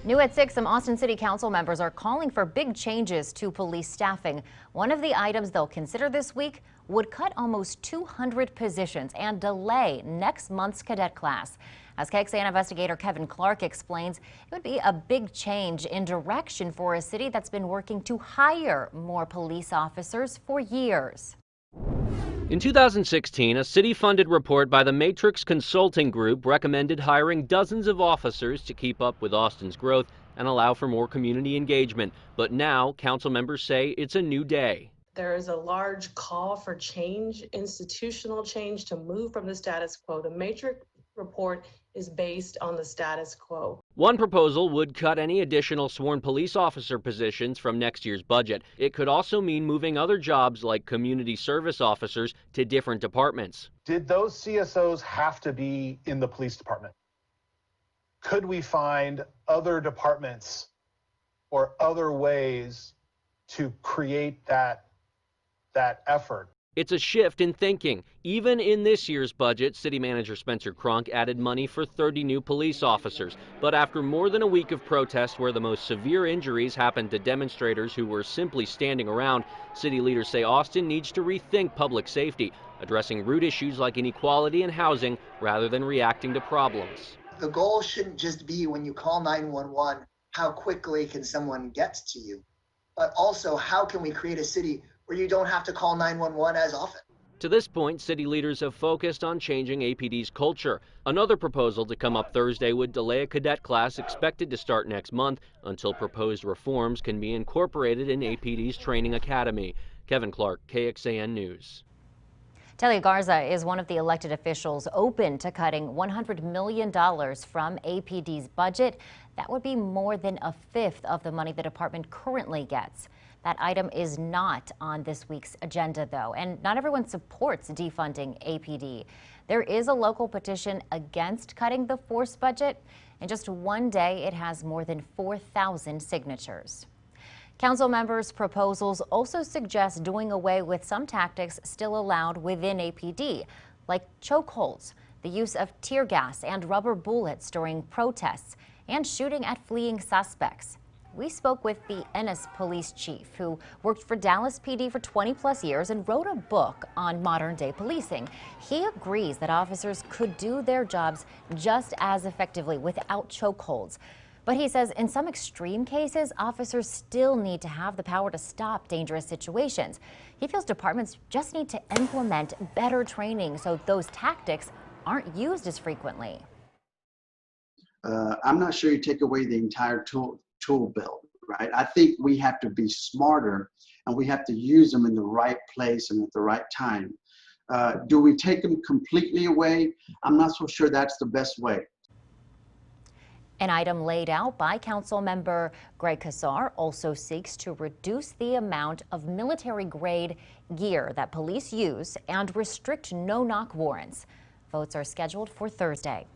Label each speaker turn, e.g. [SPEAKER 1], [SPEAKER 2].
[SPEAKER 1] New at 6, some Austin City Council members are calling for big changes to police staffing. One of the items they'll consider this week would cut almost 200 positions and delay next month's cadet class. As KXAN investigator Kevin Clark explains, it would be a big change in direction for a city that's been working to hire more police officers for years.
[SPEAKER 2] In 2016, a city-funded report by the Matrix Consulting Group recommended hiring dozens of officers to keep up with Austin's growth and allow for more community engagement. But now, council members say it's a new day.
[SPEAKER 3] There is a large call for change, institutional change, to move from the status quo. The Matrix report is based on the status quo.
[SPEAKER 2] One proposal would cut any additional sworn police officer positions from next year's budget. It could also mean moving other jobs like community service officers to different departments.
[SPEAKER 4] Did those CSOs have to be in the police department? Could we find other departments or other ways to create that effort?
[SPEAKER 2] It's a shift in thinking. Even in this year's budget, City Manager Spencer Cronk added money for 30 new police officers. But after more than a week of protests where the most severe injuries happened to demonstrators who were simply standing around, city leaders say Austin needs to rethink public safety, addressing root issues like inequality and housing rather than reacting to problems.
[SPEAKER 5] The goal shouldn't just be when you call 911, how quickly can someone get to you, but also how can we create a city where you don't have to call 911 as often.
[SPEAKER 2] To this point, city leaders have focused on changing APD's culture. Another proposal to come up Thursday would delay a cadet class expected to start next month until proposed reforms can be incorporated in APD's training academy. Kevin Clark, KXAN News.
[SPEAKER 1] Talia Garza is one of the elected officials open to cutting $100 million from APD's budget. That would be more than a fifth of the money the department currently gets. That item is not on this week's agenda, though, and not everyone supports defunding APD. There is a local petition against cutting the force budget. In just one day, it has more than 4,000 signatures. Council members' proposals also suggest doing away with some tactics still allowed within APD, like chokeholds, the use of tear gas and rubber bullets during protests, and shooting at fleeing suspects. We spoke with the Ennis police chief, who worked for Dallas PD for 20-plus years and wrote a book on modern-day policing. He agrees that officers could do their jobs just as effectively without chokeholds. But he says in some extreme cases, officers still need to have the power to stop dangerous situations. He feels departments just need to implement better training so those tactics aren't used as frequently.
[SPEAKER 6] I'm not sure you take away the entire tool belt, right? I think we have to be smarter and we have to use them in the right place and at the right time. Do we take them completely away? I'm not so sure that's the best way.
[SPEAKER 1] An item laid out by Council Member Greg Kassar also seeks to reduce the amount of military-grade gear that police use and restrict no-knock warrants. Votes are scheduled for Thursday.